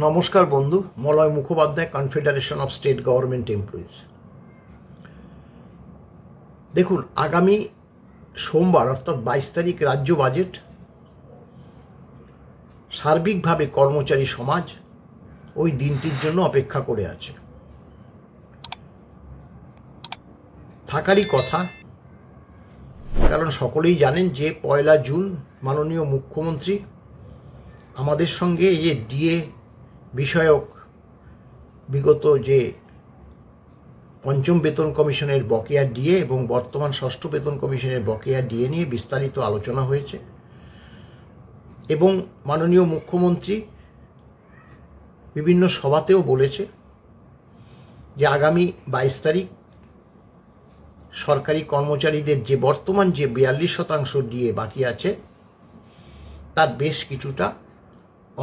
নমস্কার বন্ধু, Malay Mukhopadhyay, confederation of state government employees. দেখুন, আগামী সোমবার অর্থাৎ 22 তারিখ রাজ্য বাজেট। সার্বিকভাবে কর্মচারী সমাজ ওই দিনটির জন্য অপেক্ষা করে আছে। থাকারই কথা, কারণ সকলেই জানেন যে 1 জুন মাননীয় মুখ্যমন্ত্রী আমাদের সঙ্গে এই যে ডিএ বিষয়ক বিগত যে পঞ্চম বেতন কমিশনের বকেয়া ডিএ এবং বর্তমান ষষ্ঠ বেতন কমিশনের বকেয়া ডিএ নিয়ে বিস্তারিত আলোচনা হয়েছে এবং মাননীয় মুখ্যমন্ত্রী বিভিন্ন সভাতেও বলেছে যে আগামী 22 তারিখ সরকারি কর্মচারীদের যে বর্তমান যে 42% ডিএ বাকি আছে তার বেশ কিছুটা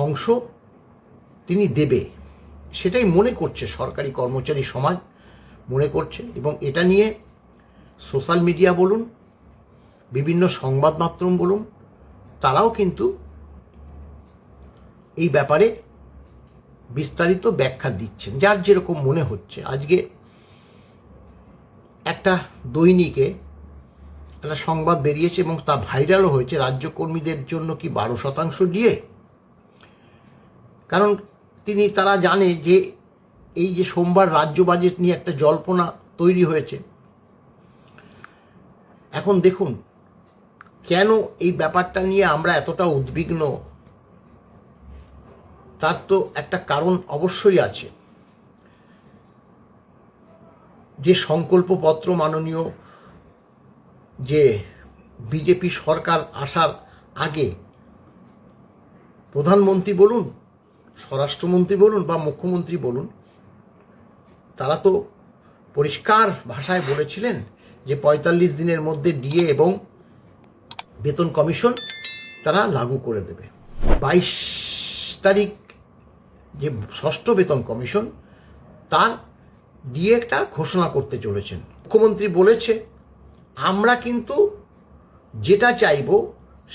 অংশ তিনি দেবে, সেটাই মনে করছে সরকারি কর্মচারী সমাজ মনে করছে। এবং এটা নিয়ে সোশ্যাল মিডিয়া বলুন, বিভিন্ন সংবাদ মাধ্যম বলুন, তারাও কিন্তু এই ব্যাপারে বিস্তারিত ব্যাখ্যা দিচ্ছেন, যার যেরকম মনে হচ্ছে। আজকে একটা দৈনিকে একটা সংবাদ বেরিয়েছে এবং তা ভাইরালও হয়েছে, রাজ্য কর্মীদের জন্য কি 12% ডিএ। কারণ তারা জানে যে এই যে সোমবার রাজ্য বাজেট নিয়ে একটা জল্পনা তৈরি হয়েছে। এখন দেখুন, কেন এই ব্যাপারটা নিয়ে আমরা এতটা উদ্বিগ্ন, তার তো একটা কারণ অবশ্যই আছে। যে সংকল্পপত্র মাননীয় যে বিজেপি সরকার আসার আগে প্রধানমন্ত্রী বলুন, স্বরাষ্ট্রমন্ত্রী বলুন বা মুখ্যমন্ত্রী বলুন, তারা তো পরিষ্কার ভাষায় বলেছিলেন যে 45 দিনের মধ্যে ডিএ এবং বেতন কমিশন তারা লাগু করে দেবে। 22 তারিখ যে ষষ্ঠ বেতন কমিশন তার ডিএটা ঘোষণা করতে চলেছেন। মুখ্যমন্ত্রী বলেছে আমরা কিন্তু যেটা চাইব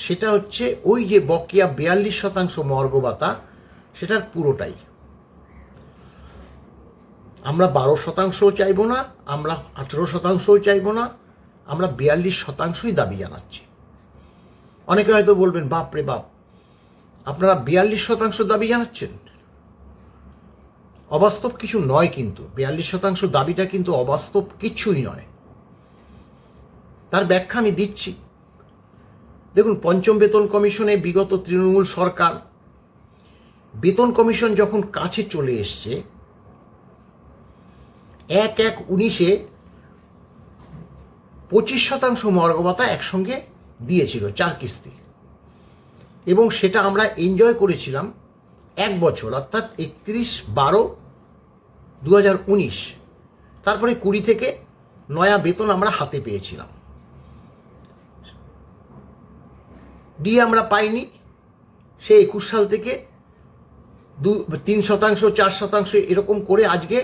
সেটা হচ্ছে ওই যে বকেয়া 42% মর্গ ভাতা, সেটার পুরোটাই। আমরা 12%ও চাইব না, আমরা 18%ও চাইব না, আমরা 42%ই দাবি জানাচ্ছি। অনেকে হয়তো বলবেন, বাপ রে বাপ, আপনারা 42% দাবি জানাচ্ছেন। অবাস্তব কিছু নয়, কিন্তু 42% দাবিটা কিন্তু অবাস্তব কিছুই নয়। তার ব্যাখ্যা আমি দিচ্ছি। দেখুন, পঞ্চম বেতন কমিশনে বিগত তৃণমূল সরকার বেতন কমিশন যখন কাছে চলে এসছে 1/1/19-এ 25% মর্গ ভাতা একসঙ্গে দিয়েছিল 4 কিস্তি, এবং সেটা আমরা এনজয় করেছিলাম 1 বছর, অর্থাৎ 31/12/2019। তারপরে 20 থেকে নয়া বেতন আমরা হাতে পেয়েছিলাম। ডিএ আমরা পাইনি, সে 21 সাল থেকে 3%, 4% এরকম করে আজকে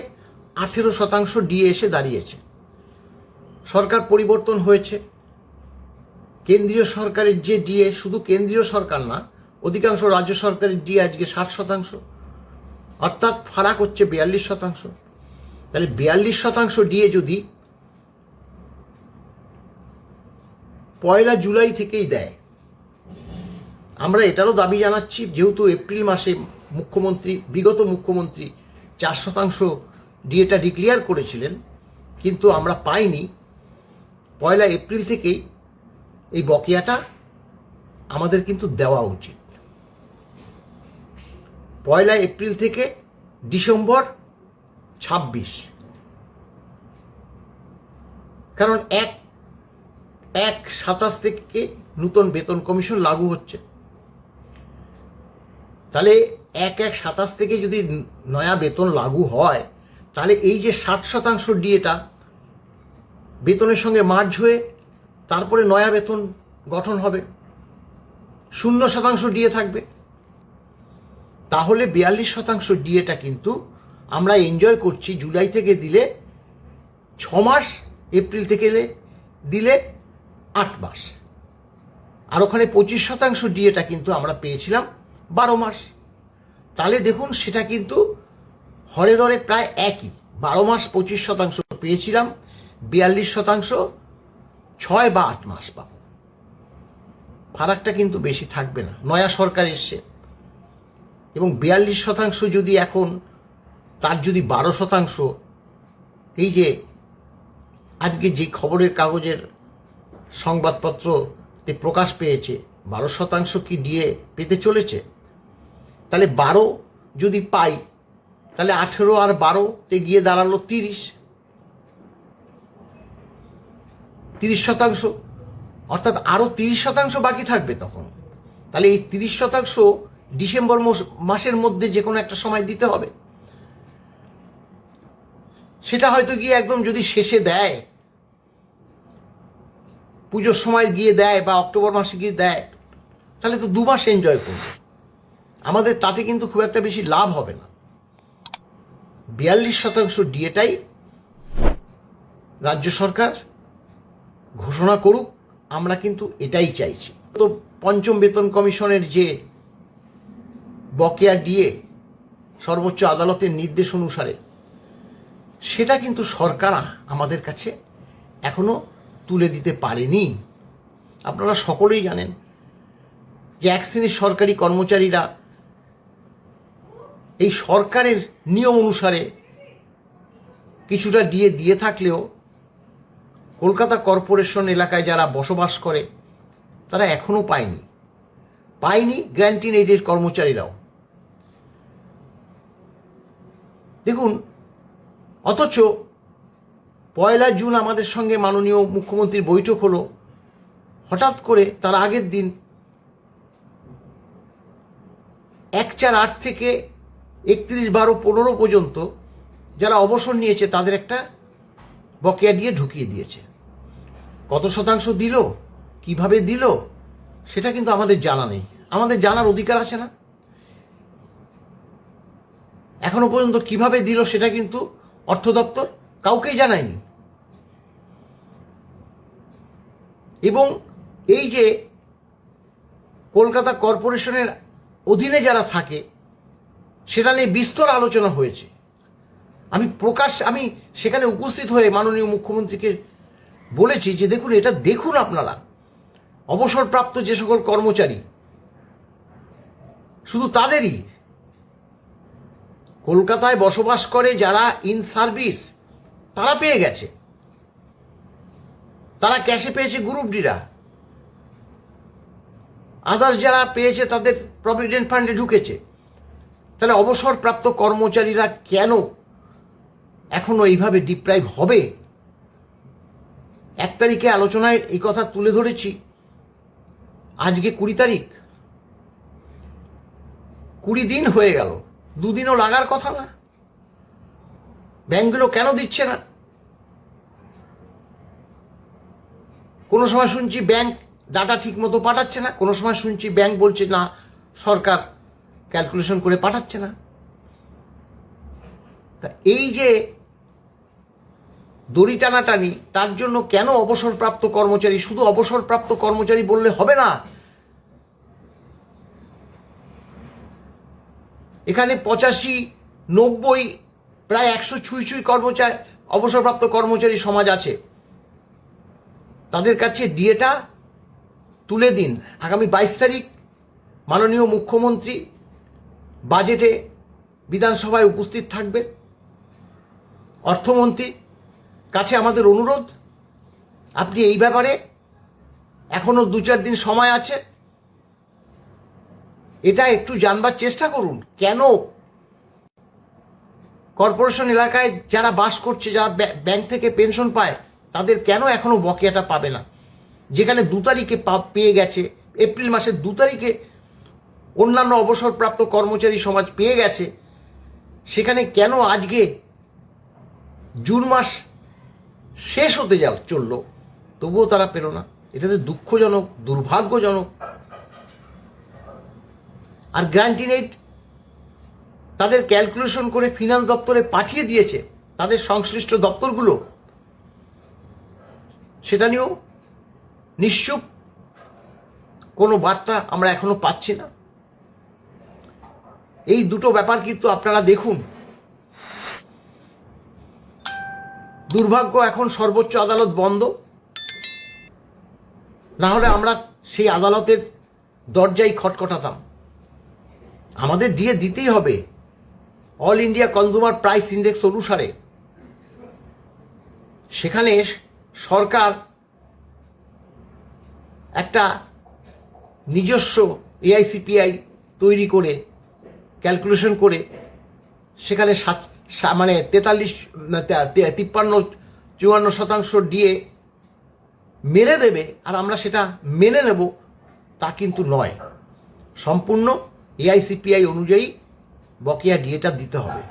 18% ডিএ এসে দাঁড়িয়েছে। সরকার পরিবর্তন হয়েছে, কেন্দ্রীয় সরকারের যে ডিএ, শুধু কেন্দ্রীয় সরকার না, অধিকাংশ রাজ্য সরকারের ডিএ আজকে 60%, অর্থাৎ ফারাক হচ্ছে 42%। তাহলে 42% ডিএ যদি 1 জুলাই থেকেই দেয়, আমরা এটারও দাবি জানাচ্ছি, যেহেতু এপ্রিল মাসে বিগত মুখ্যমন্ত্রী 4% ডিএটা ডিক্লেয়ার করেছিলেন, কিন্তু আমরা পাইনি। 1 এপ্রিল থেকেই এই বকেয়াটা আমাদের কিন্তু দেওয়া উচিত। 1 এপ্রিল থেকে ডিসেম্বর 26, কারণ 1/1/27 থেকে নতুন বেতন কমিশন লাগু হচ্ছে। তাহলে 1/1/27 থেকে যদি নয়া বেতন লাগু হয়, তাহলে এই যে 60% ডিএটা বেতনের সঙ্গে মার্জ হয়ে তারপরে নয়া বেতন গঠন হবে, 0% ডিএ থাকবে। তাহলে 42% ডিএটা কিন্তু আমরা এনজয় করছি। জুলাই থেকে দিলে 6 মাস, এপ্রিল থেকে দিলে 8 মাস, আর ওখানে 25% ডিএটা কিন্তু আমরা পেয়েছিলাম 12 মাস। তাহলে দেখুন সেটা কিন্তু হরে ধরে প্রায় একই। 12 মাস 25% পেয়েছিলাম, 42% 6 বা 8 মাস পাবো। ফারাকটা কিন্তু বেশি থাকবে না। নয়া সরকার এসছে এবং 42% যদি এখন তার যদি 12%, এই যে আজকে যে খবরের কাগজের সংবাদপত্রতে প্রকাশ পেয়েছে 12% কি ডিএ পেতে চলেছে, তাহলে 12 যদি পাই তাহলে 18 আর 12-তে গিয়ে দাঁড়ালো 30%, অর্থাৎ আরো 30% বাকি থাকবে তখন। তাহলে এই 30% ডিসেম্বর মাসের মধ্যে যে কোনো একটা সময় দিতে হবে। সেটা হয়তো গিয়ে একদম যদি শেষে দেয়, পুজোর সময় গিয়ে দেয় বা অক্টোবর মাসে গিয়ে দেয়, তাহলে তো 2 মাস এনজয় করবে। আমাদের তাতে কিন্তু খুব একটা বেশি লাভ হবে না। 42% ডিএটাই রাজ্য সরকার ঘোষণা করুক, আমরা কিন্তু এটাই চাইছি। তো পঞ্চম বেতন কমিশনের যে বকেয়া ডিএ সর্বোচ্চ আদালতের নির্দেশ অনুসারে, সেটা কিন্তু সরকার আমাদের কাছে এখনো তুলে দিতে পারেনি। আপনারা সকলেই জানেন যে এক শ্রেণীর সরকারি কর্মচারীরা এই সরকারের নিয়ম অনুসারে কিছুটা ডিএ দিয়ে থাকলেও কলকাতা কর্পোরেশন এলাকায় যারা বসবাস করে তারা এখনো পায়নি গ্র্যান্টিন এইডের কর্মচারীরাও। দেখুন, অথচ 1 জুন আমাদের সঙ্গে মাননীয় মুখ্যমন্ত্রীর বৈঠক হলো, হঠাৎ করে তার আগের দিন 1/4/8 থেকে 31/12/15 পর্যন্ত যারা অবসর নিয়েছে তাদের একটা বকেয়া দিয়ে ঢুকিয়ে দিয়েছে। কত শতাংশ দিল, কিভাবে দিল, সেটা কিন্তু আমাদের জানা নেই। আমাদের জানার অধিকার আছে না? এখনো পর্যন্ত কিভাবে দিল সেটা কিন্তু অর্থ দপ্তর কাউকেই জানায়নি। এবং এই যে কলকাতা কর্পোরেশনের অধীনে যারা থাকে সেটা নিয়ে বিস্তর আলোচনা হয়েছে। আমি সেখানে উপস্থিত হয়ে মাননীয় মুখ্যমন্ত্রীকে বলেছি যে দেখুন, এটা দেখুন আপনারা, অবসরপ্রাপ্ত যে সকল কর্মচারী, শুধু তাদেরই, কলকাতায় বসবাস করে যারা ইন সার্ভিস তারা পেয়ে গেছে, তারা ক্যাশে পেয়েছে, গ্রুপ ডিরা, আদার্স যারা পেয়েছে তাদের প্রভিডেন্ট ফান্ডে ঢুকেছে। তাহলে অবসরপ্রাপ্ত কর্মচারীরা কেন এখনো এইভাবে ডিপ্রাইভ হবে? 1 তারিখে আলোচনায় এই কথা তুলে ধরেছি, আজকে 20 তারিখ, 20 দিন হয়ে গেল। 2 দিনও লাগার কথা না? ব্যাংকগুলো কেন দিচ্ছে না? কোনো সময় শুনছি ব্যাংক ডাটা ঠিক মতো পাঠাচ্ছে না, কোনো সময় শুনছি ব্যাংক বলছে না, সরকার ক্যালকুলেশন করে পাঠাচ্ছে না। তা এই যে দড়ি টানাটানি, তার জন্য কেন অবসরপ্রাপ্ত কর্মচারী, শুধু অবসরপ্রাপ্ত কর্মচারী বললে হবে না। এখানে 85, 90, প্রায় 100 ছুঁই কর্মচারী, অবসরপ্রাপ্ত কর্মচারী সমাজ আছে। তাদের কাছে ডিএটা তুলে দিন। আগামী 22 তারিখ মাননীয় মুখ্যমন্ত্রী বাজেটে বিধানসভায় উপস্থিত থাকবেন। অর্থমন্ত্রী কাছে আমাদের অনুরোধ, আপনি এই ব্যাপারে এখনো 2-4 দিন সময় আছে, এটা একটু জানবার চেষ্টা করুন। কেন কর্পোরেশন এলাকায় যারা বাস করছে, যারা ব্যাংক থেকে পেনশন পায়, তাদের কেন এখনো বকেয়াটা পাবে না? যেখানে 2 তারিখে পেয়ে গেছে, এপ্রিল মাসের 2 তারিখে অন্যান্য অবসরপ্রাপ্ত কর্মচারী সমাজ পেয়ে গেছে, সেখানে কেন আজকে জুন মাস শেষ হতে চললো তবুও তারা পেল না? এটাতে দুঃখজনক, দুর্ভাগ্যজনক। আর গ্র্যান্টিন এইড তাদের ক্যালকুলেশন করে ফিনান্স দপ্তরে পাঠিয়ে দিয়েছে, তাদের সংশ্লিষ্ট দপ্তরগুলো, সেটা নিয়েও নিশ্চুপ, কোনো বার্তা আমরা এখনো পাচ্ছি না। এই দুটো ব্যাপার কিন্তু আপনারা দেখুন। দুর্ভাগ্য এখন সর্বোচ্চ আদালত বন্ধ, না হলে আমরা সেই আদালতের দরজায় খটখটাতাম। আমাদের দিয়ে দিতেই হবে all India consumer price index অনুসারে। সেখানে সরকার একটা নিজস্ব এআইসিপিআই তৈরি করে ক্যালকুলেশন করে সেখানে 53-54% দিয়ে মেরে দেবে, আর আমরা সেটা মেনে নেব, তা কিন্তু নয়। সম্পূর্ণ এআইসিপিআই অনুযায়ী বকেয়া ডিএটা দিতে হবে।